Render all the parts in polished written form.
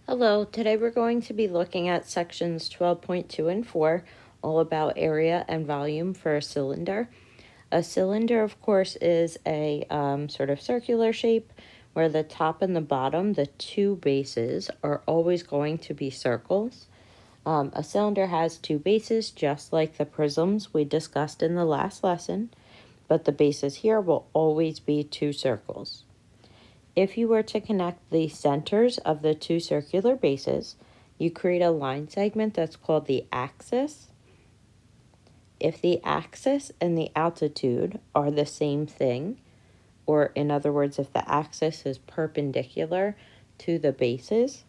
Hello, today we're going to be looking at sections 12.2 and 4, all about area and volume for a cylinder. A cylinder, of course, is a sort of circular shape where the top and the bottom, the two bases, are always going to be circles. A cylinder has two bases, just like the prisms we discussed in the last lesson, but the bases here will always be two circles. If you were to connect the centers of the two circular bases, you create a line segment that's called the axis. If the axis and the altitude are the same thing, or in other words, if the axis is perpendicular to the bases,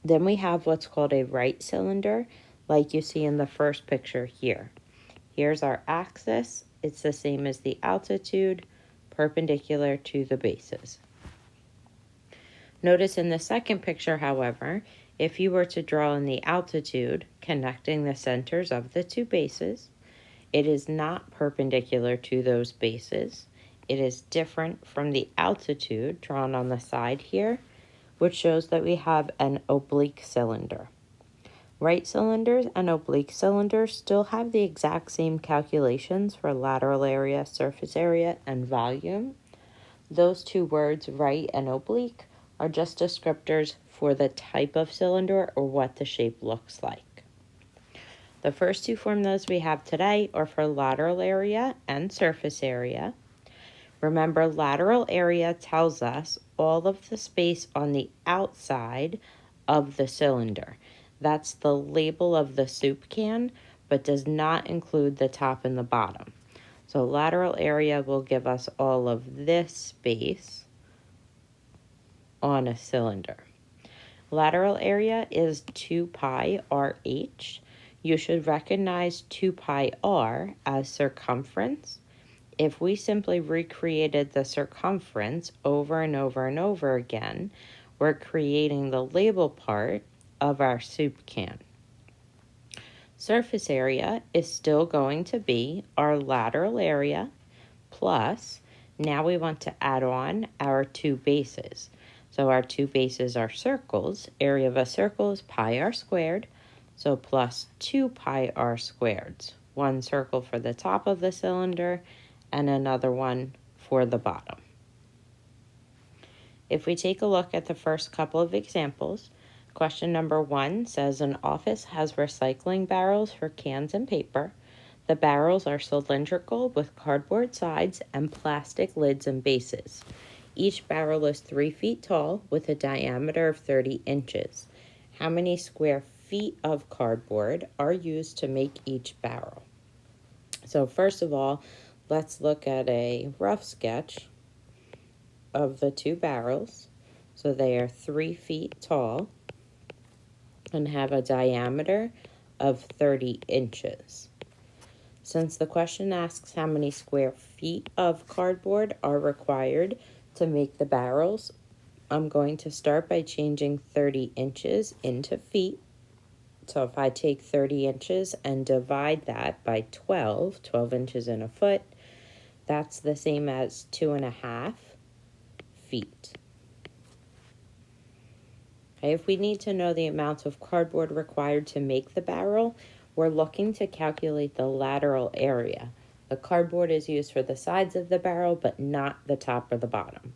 then we have what's called a right cylinder, like you see in the first picture here. Here's our axis. It's the same as the altitude, perpendicular to the bases. Notice in the second picture, however, if you were to draw in the altitude connecting the centers of the two bases, it is not perpendicular to those bases. It is different from the altitude drawn on the side here, which shows that we have an oblique cylinder. Right cylinders and oblique cylinders still have the exact same calculations for lateral area, surface area, and volume. Those two words, right and oblique, are just descriptors for the type of cylinder or what the shape looks like. The first two formulas we have today are for lateral area and surface area. Remember, lateral area tells us all of the space on the outside of the cylinder. That's the label of the soup can, but does not include the top and the bottom. So lateral area will give us all of this space on a cylinder. Lateral area is 2 pi RH. You should recognize 2 pi r as circumference. If we simply recreated the circumference over and over and over again, we're creating the label part of our soup can. Surface area is still going to be our lateral area plus, now we want to add on our two bases. So our two bases are circles. Area of a circle is pi r squared, so plus 2 pi r squared. One circle for the top of the cylinder and another one for the bottom. If we take a look at the first couple of examples, question number 1 says an office has recycling barrels for cans and paper. The barrels are cylindrical with cardboard sides and plastic lids and bases. Each barrel is 3 feet tall with a diameter of 30 inches. How many square feet of cardboard are used to make each barrel? So first of all, let's look at a rough sketch of the two barrels. So they are 3 feet tall and have a diameter of 30 inches. Since the question asks how many square feet of cardboard are required to make the barrels, I'm going to start by changing 30 inches into feet. So if I take 30 inches and divide that by 12 inches in a foot, that's the same as 2.5 feet. Okay, if we need to know the amount of cardboard required to make the barrel, we're looking to calculate the lateral area. The cardboard is used for the sides of the barrel, but not the top or the bottom.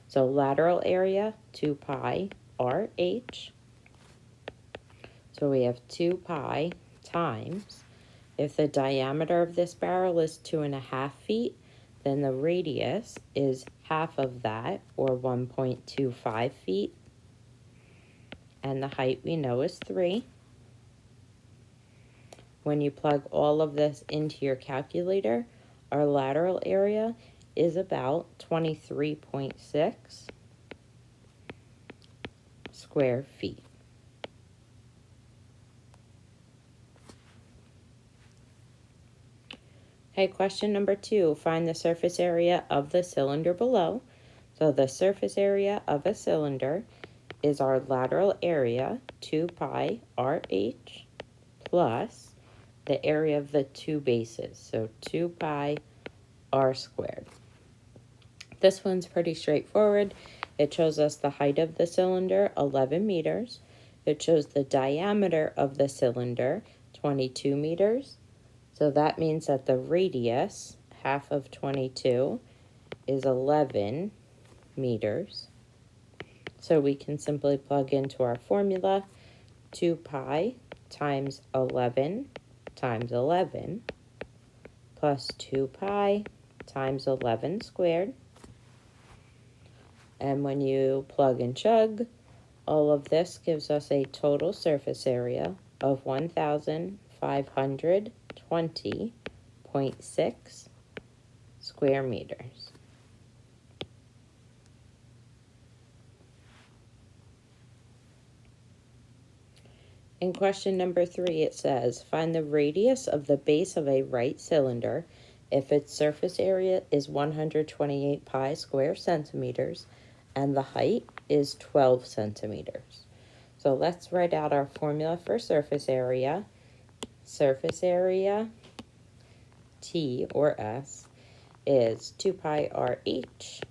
So lateral area, 2 pi RH. So we have 2 pi times, if the diameter of this barrel is 2.5 feet, then the radius is half of that, or 1.25 feet. And the height we know is 3. When you plug all of this into your calculator, our lateral area is about 23.6 square feet. Okay, question number 2, find the surface area of the cylinder below. So the surface area of a cylinder is our lateral area, 2 pi RH, plus the area of the two bases, so 2 pi r squared. This one's pretty straightforward. It shows us the height of the cylinder, 11 meters. It shows the diameter of the cylinder, 22 meters. So that means that the radius, half of 22, is 11 meters. So we can simply plug into our formula, 2 pi times 11 times 11 plus 2 pi times 11 squared. And when you plug and chug, all of this gives us a total surface area of 1,520.6 square meters. In question number 3, it says, find the radius of the base of a right cylinder if its surface area is 128 pi square centimeters and the height is 12 centimeters. So let's write out our formula for surface area. Surface area, T or S, is 2 pi RH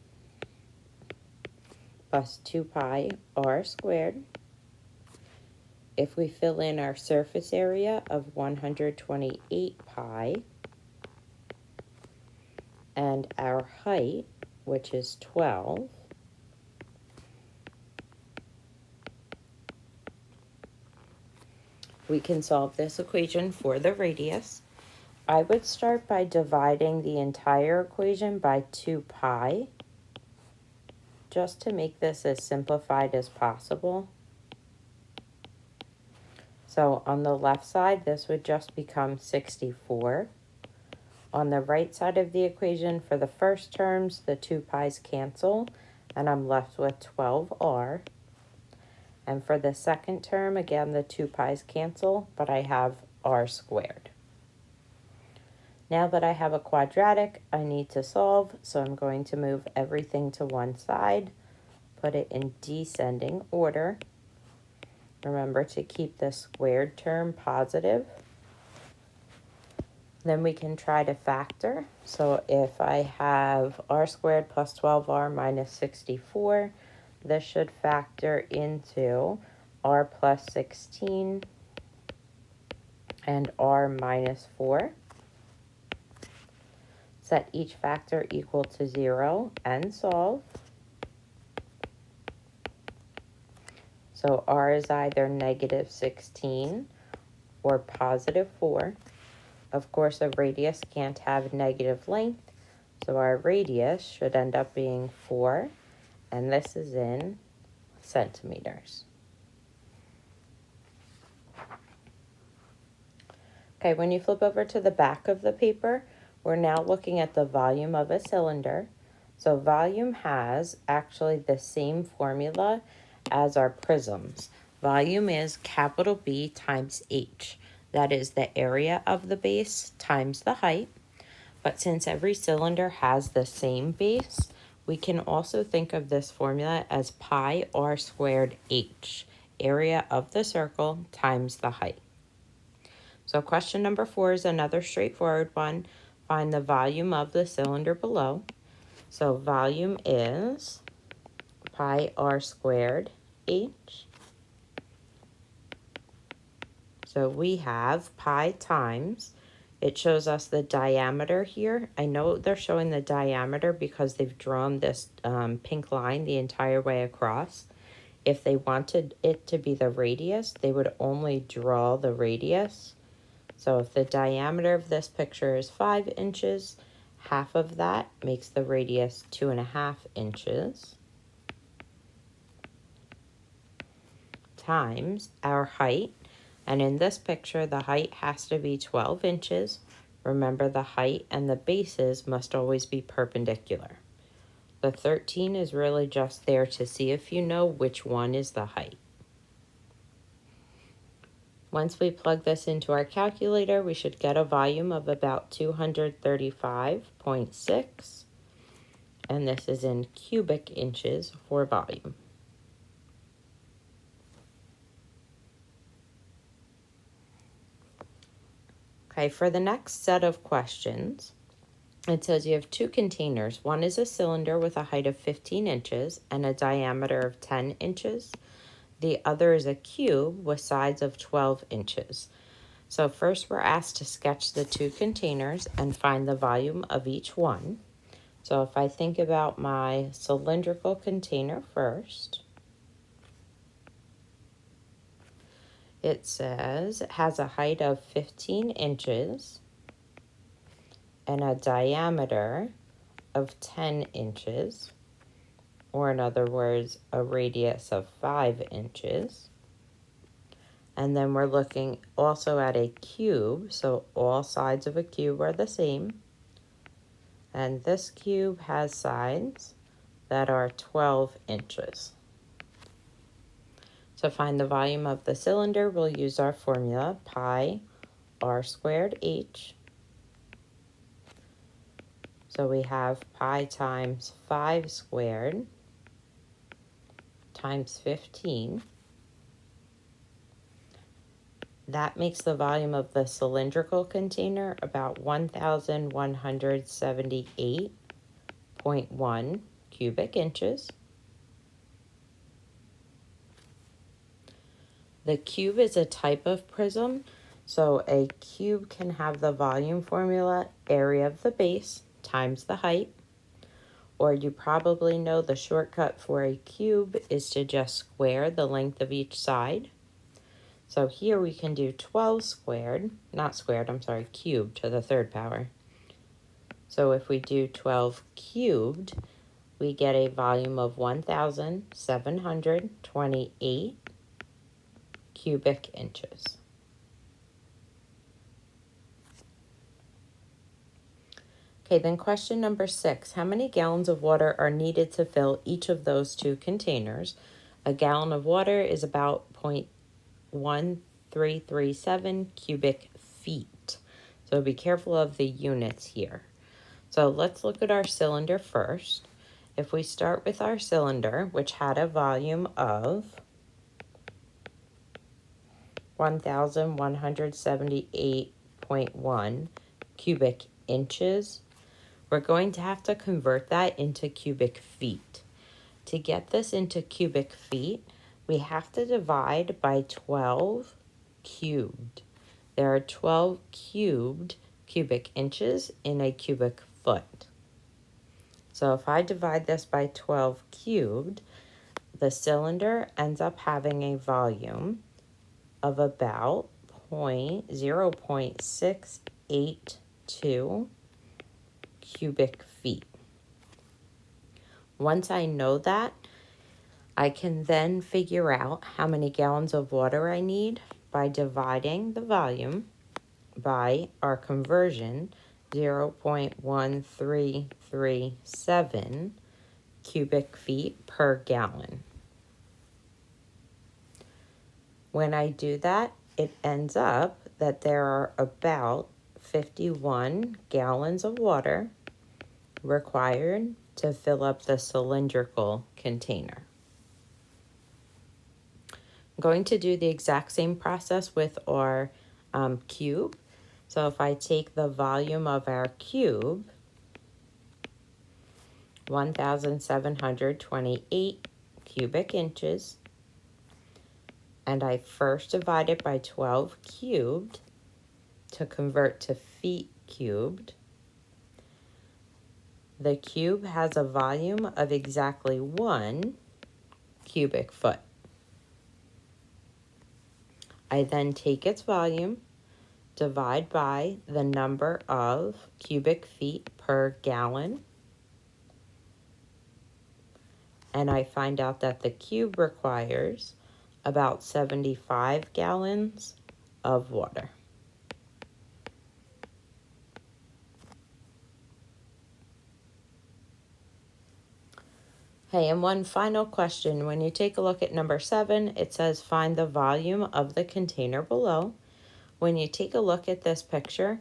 plus 2 pi R squared. If we fill in our surface area of 128 pi and our height, which is 12, we can solve this equation for the radius. I would start by dividing the entire equation by 2 pi, just to make this as simplified as possible. So on the left side, this would just become 64. On the right side of the equation, for the first terms, the 2 pi's cancel, and I'm left with 12r. And for the second term, again, the 2 pi's cancel, but I have r squared. Now that I have a quadratic, I need to solve, so I'm going to move everything to one side, put it in descending order. Remember to keep the squared term positive. Then we can try to factor. So if I have r squared plus 12r minus 64, this should factor into r plus 16 and r minus 4. Set each factor equal to 0 and solve. So r is either negative 16 or positive 4. Of course, a radius can't have negative length, so our radius should end up being 4, and this is in centimeters. Okay, when you flip over to the back of the paper, we're now looking at the volume of a cylinder. So volume has actually the same formula as our prisms. Volume is capital B times H. That is the area of the base times the height. But since every cylinder has the same base, we can also think of this formula as pi r squared H, area of the circle times the height. So question number 4 is another straightforward one. Find the volume of the cylinder below. So volume is pi r squared H. So we have pi times, it shows us the diameter here. I know they're showing the diameter because they've drawn this pink line the entire way across. If they wanted it to be the radius, they would only draw the radius. So if the diameter of this picture is 5 inches, half of that makes the radius 2.5 inches times our height. And in this picture, the height has to be 12 inches. Remember, the height and the bases must always be perpendicular. The 13 is really just there to see if you know which one is the height. Once we plug this into our calculator, we should get a volume of about 235.6, and this is in cubic inches for volume. Okay, for the next set of questions, it says you have 2 containers. One is a cylinder with a height of 15 inches and a diameter of 10 inches. The other is a cube with sides of 12 inches. So first we're asked to sketch the two containers and find the volume of each one. So if I think about my cylindrical container first, it says it has a height of 15 inches and a diameter of 10 inches, or in other words, a radius of 5 inches. And then we're looking also at a cube, so all sides of a cube are the same. And this cube has sides that are 12 inches. To find the volume of the cylinder, we'll use our formula, pi r squared h. So we have pi times 5 squared times 15. That makes the volume of the cylindrical container about 1,178.1 cubic inches. The cube is a type of prism, so a cube can have the volume formula area of the base times the height, or you probably know the shortcut for a cube is to just square the length of each side. So here we can do 12 squared, not squared, I'm sorry, cubed to the third power. So if we do 12 cubed, we get a volume of 1,728 cubic inches. Okay, then question number 6. How many gallons of water are needed to fill each of those two containers? A gallon of water is about 0.1337 cubic feet. So be careful of the units here. So let's look at our cylinder first. If we start with our cylinder, which had a volume of 1,178.1 cubic inches, we're going to have to convert that into cubic feet. To get this into cubic feet, we have to divide by 12 cubed. There are 12 cubed cubic inches in a cubic foot. So if I divide this by 12 cubed, the cylinder ends up having a volume of about 0.682 cubic feet. Once I know that, I can then figure out how many gallons of water I need by dividing the volume by our conversion, 0.1337 cubic feet per gallon. When I do that, it ends up that there are about 51 gallons of water required to fill up the cylindrical container. I'm going to do the exact same process with our cube. So if I take the volume of our cube, 1,728 cubic inches, and I first divide it by 12 cubed to convert to feet cubed, the cube has a volume of exactly 1 cubic foot. I then take its volume, divide by the number of cubic feet per gallon, and I find out that the cube requires about 75 gallons of water. Okay, and one final question. When you take a look at number 7, it says find the volume of the container below. When you take a look at this picture,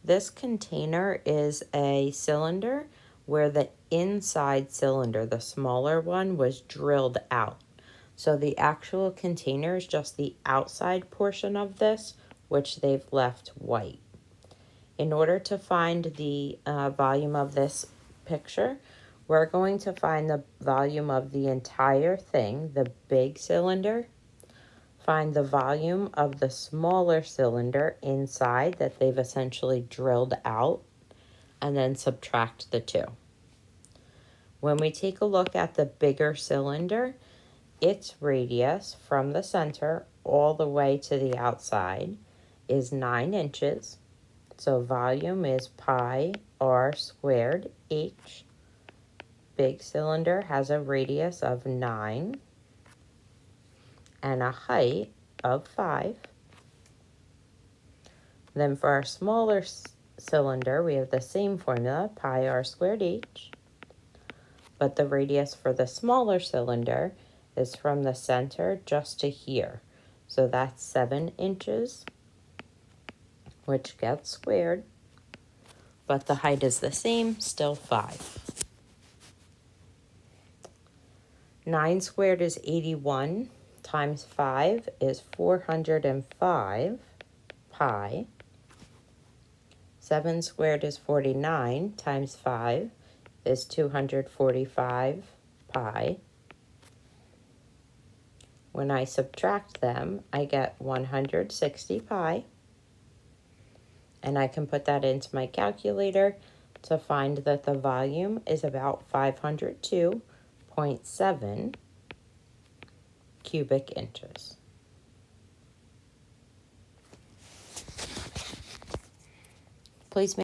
this container is a cylinder where the inside cylinder, the smaller one, was drilled out. So the actual container is just the outside portion of this, which they've left white. In order to find the volume of this picture, we're going to find the volume of the entire thing, the big cylinder, Find the volume of the smaller cylinder inside that they've essentially drilled out, and then subtract the two. When we take a look at the bigger cylinder, its radius from the center all the way to the outside is 9 inches. So volume is pi r squared h. Big cylinder has a radius of 9 and a height of 5. Then for our smaller cylinder, we have the same formula, pi r squared h. But the radius for the smaller cylinder is from the center just to here. So that's 7 inches, which gets squared. But the height is the same, still 5. 9 squared is 81, times 5 is 405 pi. 7 squared is 49, times 5 is 245 pi. When I subtract them, I get 160 pi. And I can put that into my calculator to find that the volume is about 502.7 cubic inches. Please